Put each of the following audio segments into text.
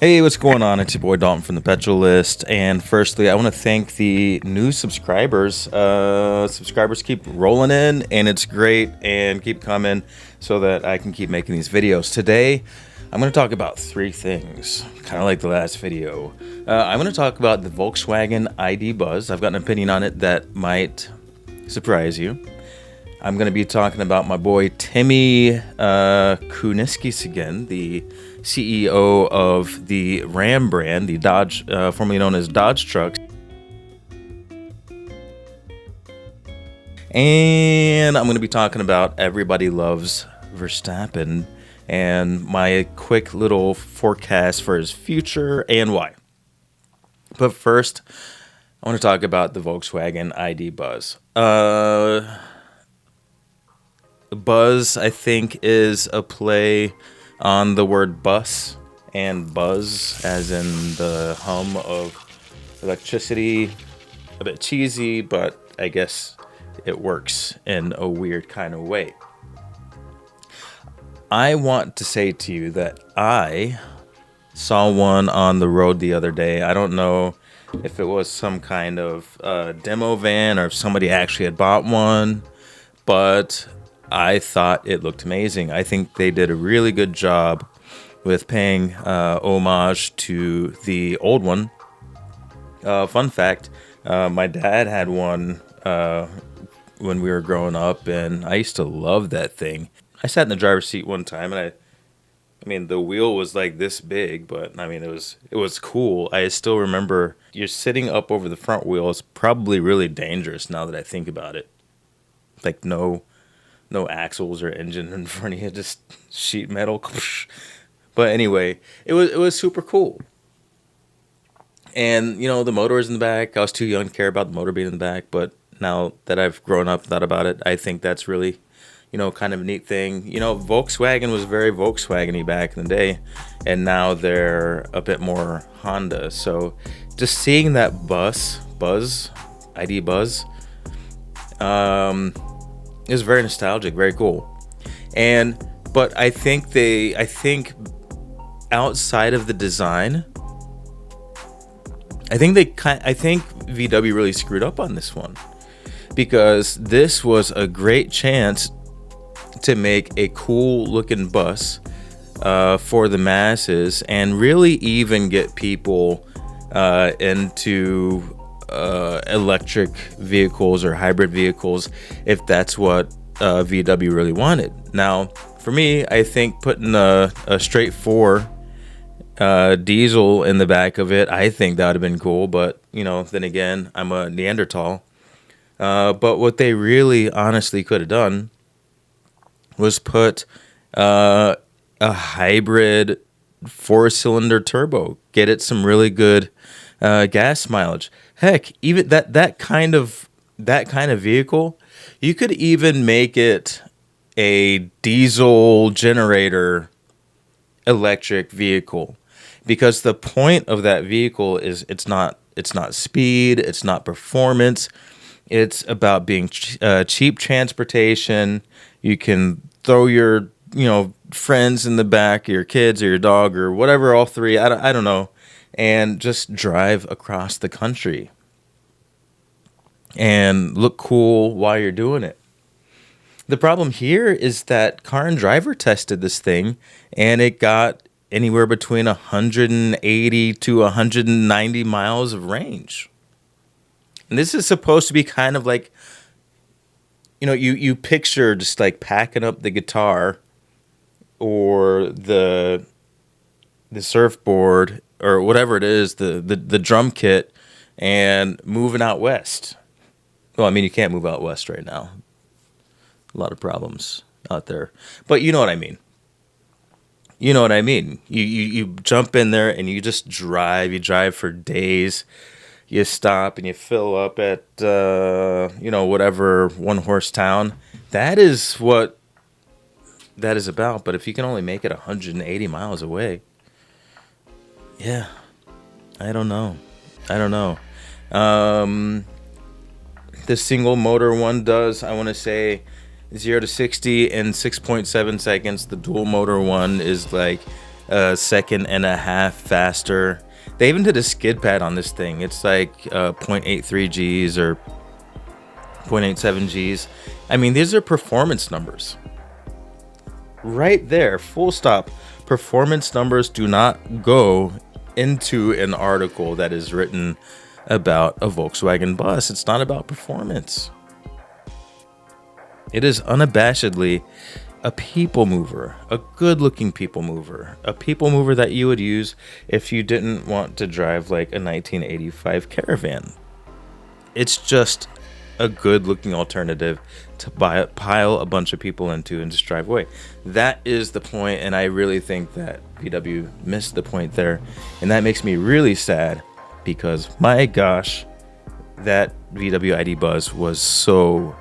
Hey, what's going on? It's your boy Dalton from the Petrol List. And firstly, I want to thank the new subscribers. Subscribers keep rolling in, and it's great, and keep coming so that I can keep making these videos. Today, I'm going to talk about three things, kind of like the last video. I'm going to talk about the Volkswagen ID Buzz. I've got an opinion on it that might surprise you. I'm going to be talking about my boy Timmy Kuniskis again, the CEO of the Ram brand, the Dodge, formerly known as Dodge Trucks. And I'm going to be talking about Everybody Loves Verstappen and my quick little forecast for his future and why. But first, I want to talk about the Volkswagen ID Buzz. Buzz, I think, is a play on the word bus and buzz, as in the hum of electricity. A bit cheesy, but I guess it works in a weird kind of way. I want to say to you that I saw one on the road the other day. I don't know if it was some kind of demo van or if somebody actually had bought one, but I thought it looked amazing. I think they did a really good job with paying homage to the old one. Fun fact, my dad had one when we were growing up, and I used to love that thing. I sat in the driver's seat one time, and I mean, the wheel was like this big, but I mean, it was cool. I still remember you're sitting up over the front wheel. It's probably really dangerous now that I think about it. Like no axles or engine in front of you, just sheet metal. But anyway, it was super cool. And, the motor is in the back. I was too young to care about the motor being in the back, but now that I've grown up and thought about it, I think that's really, kind of a neat thing. Volkswagen was very Volkswagen-y back in the day, and now they're a bit more Honda. So just seeing that Buzz, ID Buzz, is very nostalgic, very cool. But I think outside of the design, I think VW really screwed up on this one, because this was a great chance to make a cool looking bus for the masses and really even get people into electric vehicles or hybrid vehicles, if that's what VW really wanted. Now, for me, I think putting a straight four diesel in the back of it, I think that would have been cool. But then again, I'm a Neanderthal. But what they really honestly could have done was put a hybrid 4-cylinder turbo, get it some really good gas mileage. Heck, even that kind of vehicle, you could even make it a diesel generator electric vehicle, because the point of that vehicle is it's not speed, it's not performance, it's about being cheap transportation. You can throw your friends in the back, or your kids or your dog or whatever, all three, I don't know, and just drive across the country and look cool while you're doing it. The problem here is that Car and Driver tested this thing, and it got anywhere between 180 to 190 miles of range. And this is supposed to be kind of like, you picture just like packing up the guitar or the surfboard or whatever it is, the drum kit, and moving out west. Well, I mean, you can't move out west right now. A lot of problems out there. But you know what I mean. You know what I mean. You jump in there and you just drive. You drive for days. You stop and you fill up at, whatever one-horse town. That is what that is about. But if you can only make it 180 miles away, yeah, I don't know. The single motor one does, I want to say, 0 to 60 in 6.7 seconds. The dual motor one is like a second and a half faster. They even did a skid pad on this thing. It's like 0.83 Gs or 0.87 Gs. I mean, these are performance numbers. Right there, full stop. Performance numbers do not go into an article that is written about a Volkswagen bus. It's not about performance. It is unabashedly a people mover, a good-looking people mover, a people mover that you would use if you didn't want to drive like a 1985 Caravan. It's just a good-looking alternative to pile a bunch of people into and just drive away. That is the point, and I really think that VW missed the point there, and that makes me really sad because, my gosh, that VW ID Buzz was so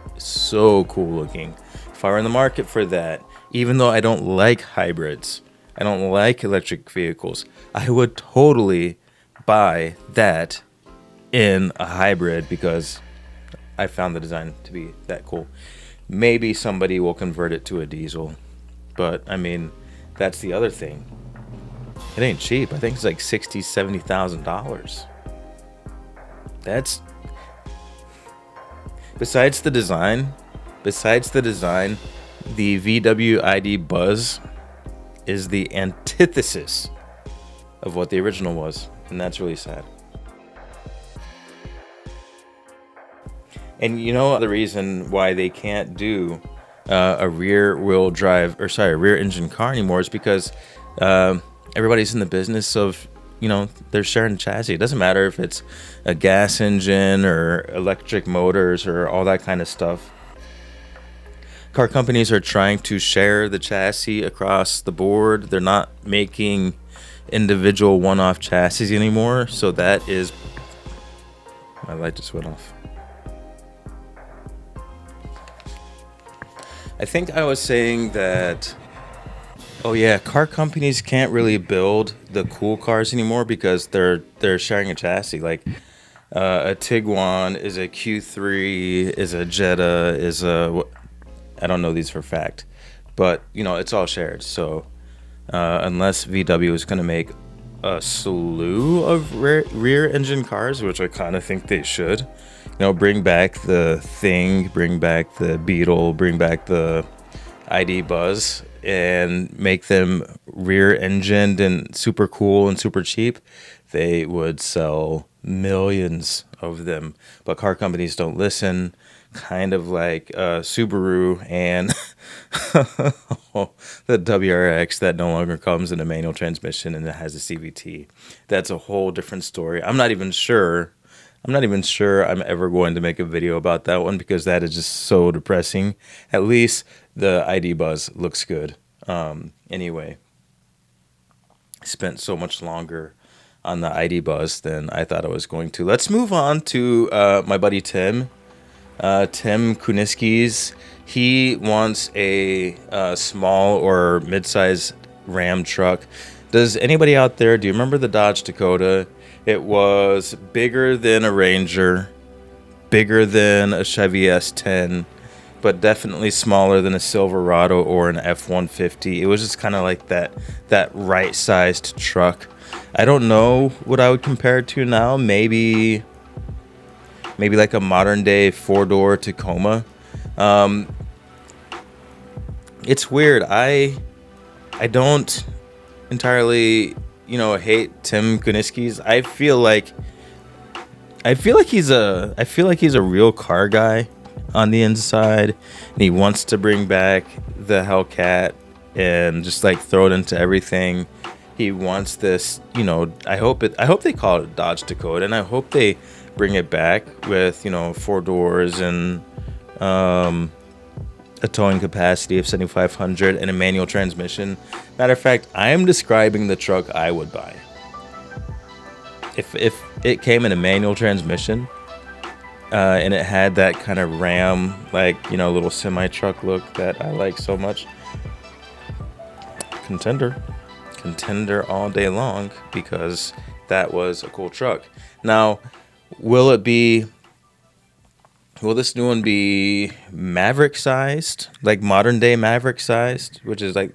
cool looking. If I were in the market for that, even though I don't like hybrids, I don't like electric vehicles, I would totally buy that in a hybrid because I found the design to be that cool. Maybe somebody will convert it to a diesel, but I mean, that's the other thing. It ain't cheap. I think it's like $60,000-$70,000. That's besides the design, the VW ID Buzz is the antithesis of what the original was, and that's really sad. And you know the reason why they can't do a rear engine car anymore is because everybody's in the business of, they're sharing chassis. It doesn't matter if it's a gas engine or electric motors or all that kind of stuff. Car companies are trying to share the chassis across the board. They're not making individual one-off chassis anymore. So that is... My light just went off. I think I was saying that... Oh yeah, car companies can't really build the cool cars anymore because they're sharing a chassis. Like a Tiguan is a Q3, is a Jetta, is a... I don't know these for a fact, but it's all shared. So unless VW is going to make a slew of rear engine cars, which I kind of think they should, bring back the Thing, bring back the Beetle, bring back the ID Buzz, and make them rear engined and super cool and super cheap, they would sell millions of them. But car companies don't listen. Kind of like Subaru and the WRX that no longer comes in a manual transmission and it has a CVT. That's a whole different story. I'm not even sure I'm ever going to make a video about that one because that is just so depressing. At least the ID Buzz looks good. Anyway, I spent so much longer on the ID Buzz than I thought I was going to. Let's move on to my buddy Tim Kuniskis. He wants a small or mid-size Ram truck. Does anybody out there, do you remember the Dodge Dakota? It was bigger than a Ranger, bigger than a Chevy S10, but definitely smaller than a Silverado or an F-150. It was just kind of like that right-sized truck. I don't know what I would compare it to now. Maybe like a modern day 4-door Tacoma. It's weird. I don't entirely, hate Tim Kuniskis. I feel like he's a real car guy on the inside, and he wants to bring back the Hellcat and just like throw it into everything. He wants this, I hope they call it Dodge Dakota, and I hope they bring it back with 4 doors and a towing capacity of 7,500 and a manual transmission. Matter of fact, I am describing the truck I would buy if it came in a manual transmission and it had that kind of Ram little semi truck look that I like so much. Contender all day long because that was a cool truck. Now, will this new one be Maverick sized, like modern day Maverick sized, which is like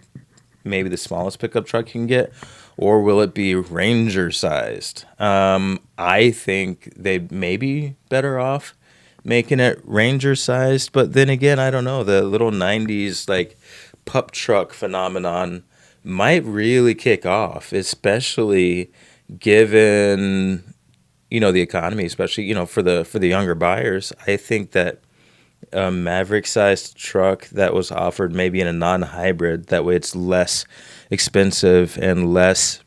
maybe the smallest pickup truck you can get, or will it be Ranger sized? I think they may be better off making it Ranger sized, but then again, I don't know. The little 90s like pup truck phenomenon might really kick off, especially given the economy, especially for the younger buyers. I think that a Maverick sized truck that was offered maybe in a non-hybrid, that way it's less expensive and less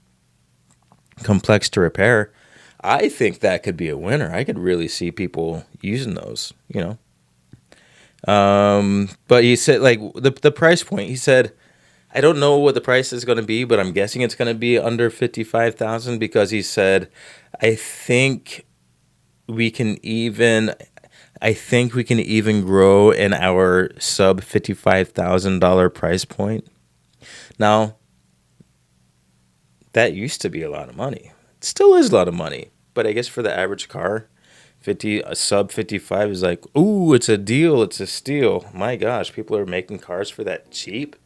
complex to repair. I think that could be a winner. I could really see people using those. But he said, like, the price point, he said, I don't know what the price is going to be, but I'm guessing it's going to be under 55,000, because he said, I think we can even grow in our sub $55,000 price point. Now, that used to be a lot of money. It still is a lot of money, but I guess for the average car, a sub 55 is like, ooh, it's a deal, it's a steal. My gosh, people are making cars for that cheap.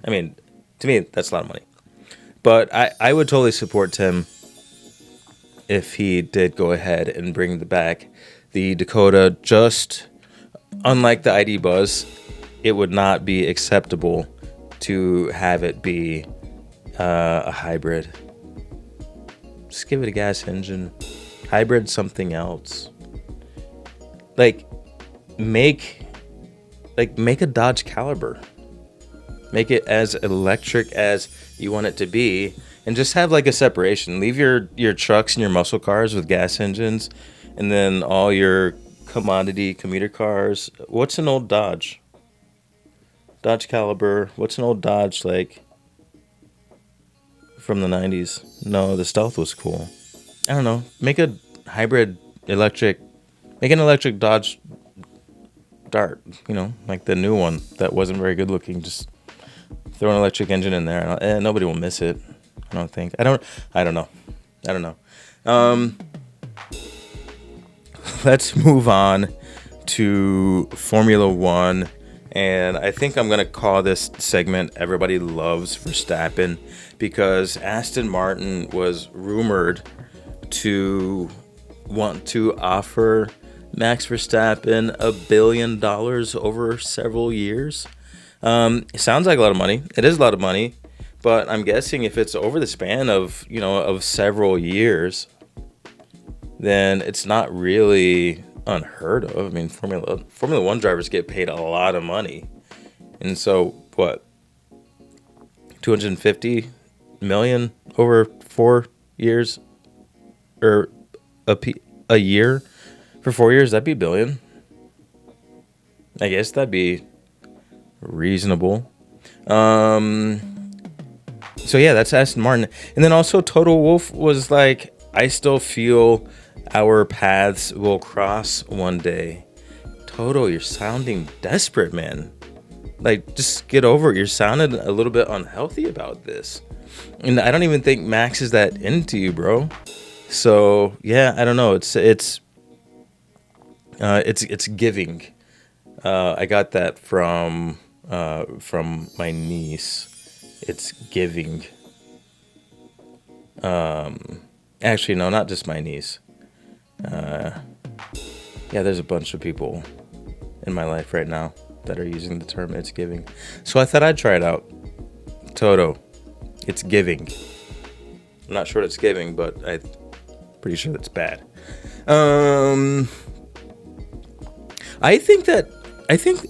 I mean, to me, that's a lot of money. But I would totally support Tim if he did go ahead and bring back the Dakota. Just unlike the ID Buzz, it would not be acceptable to have it be a hybrid. Just give it a gas engine. Hybrid something else. Like make a Dodge Caliber. Make it as electric as you want it to be, and just have like a separation. Leave your trucks and your muscle cars with gas engines, and then all your commodity commuter cars. What's an old Dodge? Dodge Caliber. What's an old Dodge like from the 90s? No, the Stealth was cool. I don't know. Make a hybrid electric. Make an electric Dodge Dart. Like the new one that wasn't very good looking. Just throw an electric engine in there, and nobody will miss it. I don't think. I don't know. Let's move on to Formula One, and I think I'm gonna call this segment "Everybody Loves Verstappen," because Aston Martin was rumored to want to offer Max Verstappen $1 billion over several years. It sounds like a lot of money. It is a lot of money, but I'm guessing if it's over the span of several years, then it's not really unheard of. I mean, Formula One drivers get paid a lot of money, and so what? 250 million over 4 years, or a year for 4 years? That'd be $1 billion. I guess that'd be reasonable. So yeah, that's Aston Martin. And then also Toto Wolff was like, I still feel our paths will cross one day. Toto, you're sounding desperate, man. Like, just get over it. You're sounding a little bit unhealthy about this. And I don't even think Max is that into you, bro. So yeah, I don't know. It's giving. I got that from my niece. It's giving. Actually, no, not just my niece. Yeah, there's a bunch of people in my life right now that are using the term "it's giving." So I thought I'd try it out. Toto, it's giving. I'm not sure what it's giving, but I'm pretty sure that's bad. I think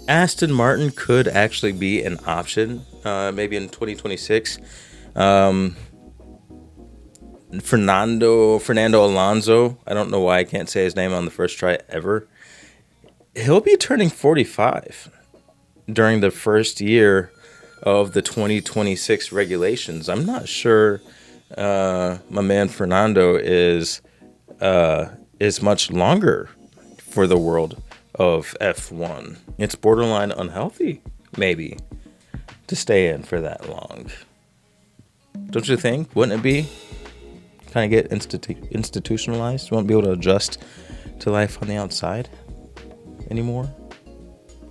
Aston Martin could actually be an option, maybe in 2026. Fernando Alonso, I don't know why I can't say his name on the first try ever. He'll be turning 45 during the first year of the 2026 regulations. I'm not sure my man Fernando is much longer for the world of F1. It's borderline unhealthy, maybe, to stay in for that long. Don't you think? Wouldn't it be? Kind of get institutionalized? You won't be able to adjust to life on the outside anymore?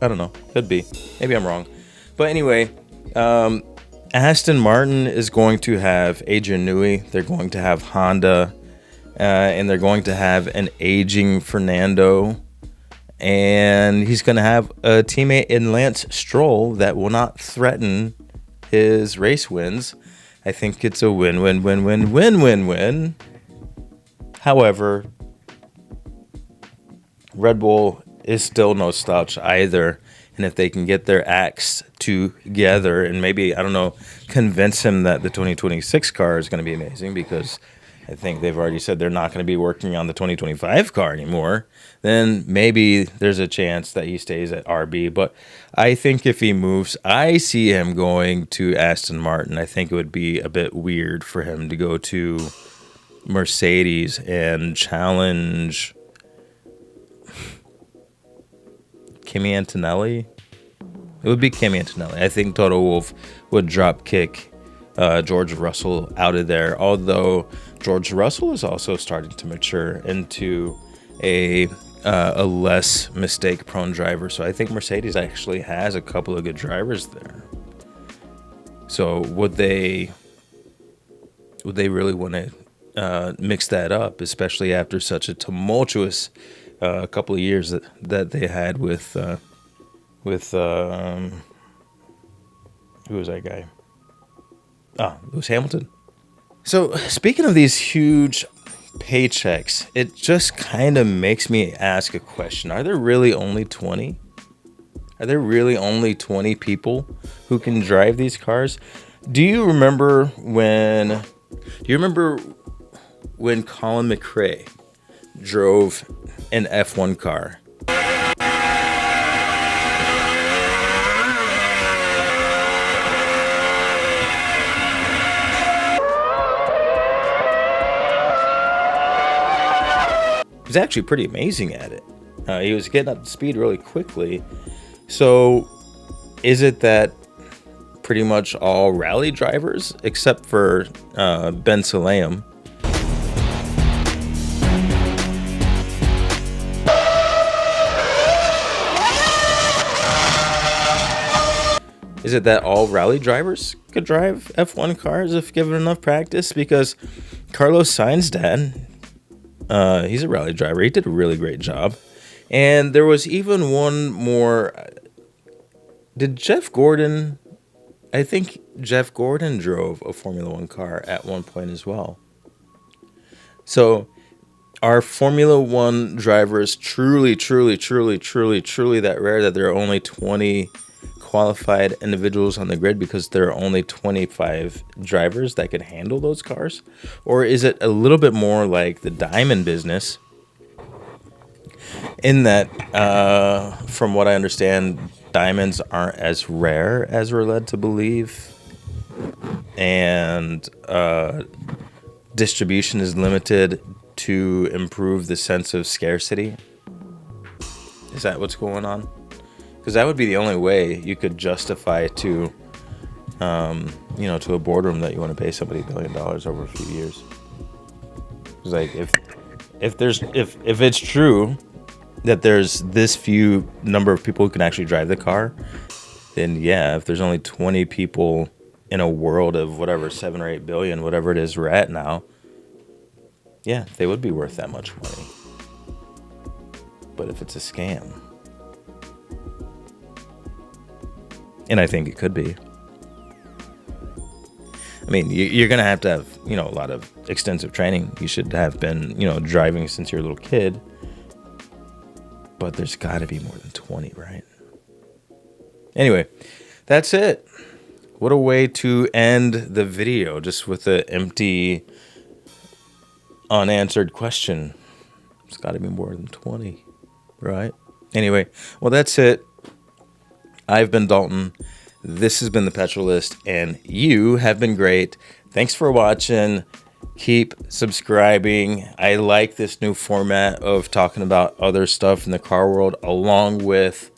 I don't know. Could be. Maybe I'm wrong. But anyway, Aston Martin is going to have Adrian Newey. They're going to have Honda, and they're going to have an aging Fernando. And he's going to have a teammate in Lance Stroll that will not threaten his race wins. I think it's a win-win-win-win-win-win-win. However, Red Bull is still no slouch either. And if they can get their acts together and maybe, I don't know, convince him that the 2026 car is going to be amazing, because I think they've already said they're not going to be working on the 2025 car anymore, then maybe there's a chance that he stays at RB. But I think if he moves, I see him going to Aston Martin. I think it would be a bit weird for him to go to Mercedes and challenge Kimi Antonelli. It would be Kimi Antonelli. I think Toto Wolff would drop kick George Russell out of there, although George Russell is also starting to mature into a less mistake-prone driver. So I think Mercedes actually has a couple of good drivers there. So would they really want to mix that up, especially after such a tumultuous couple of years that they had with who was that guy? Lewis Hamilton. So speaking of these huge paychecks, it just kind of makes me ask a question. Are there really only 20? Are there really only 20 people who can drive these cars? Do you remember when Colin McRae drove an F1 car? He was actually pretty amazing at it. He was getting up to speed really quickly. So is it that pretty much all rally drivers, except for Ben Sulayem, is it that all rally drivers could drive F1 cars if given enough practice? Because Carlos Sainz dad, he's a rally driver. He did a really great job. And there was even one more. Did Jeff Gordon? I think Jeff Gordon drove a Formula One car at one point as well. So are Formula One drivers truly that rare that there are only 20 qualified individuals on the grid because there are only 25 drivers that could handle those cars? Or is it a little bit more like the diamond business, in that from what I understand, diamonds aren't as rare as we're led to believe, and distribution is limited to improve the sense of scarcity? Is that what's going on? Because that would be the only way you could justify to, to a boardroom that you want to pay somebody $1 billion over a few years. It's like if it's true that there's this few number of people who can actually drive the car, then yeah, if there's only 20 people in a world of whatever 7 or 8 billion, whatever it is we're at now, yeah, they would be worth that much money. But if it's a scam, and I think it could be. I mean, you're going to have, a lot of extensive training. You should have been, driving since you're a little kid. But there's got to be more than 20, right? Anyway, that's it. What a way to end the video, just with an empty, unanswered question. It's got to be more than 20, right? Anyway, well, that's it. I've been Dalton. This has been the Petrolist, and you have been great. Thanks for watching. Keep subscribing. I like this new format of talking about other stuff in the car world, along with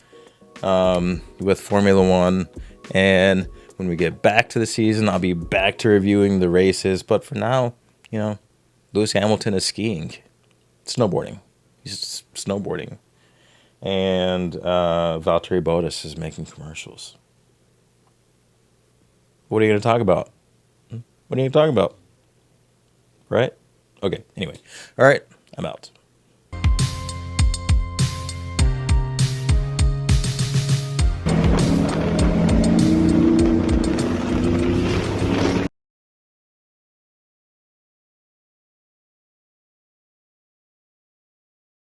Formula One. And when we get back to the season, I'll be back to reviewing the races. But for now, Lewis Hamilton is skiing, snowboarding. He's snowboarding. And Valtteri Bottas is making commercials. What are you going to talk about? What are you going to talk about? Right? Okay, anyway. All right, I'm out.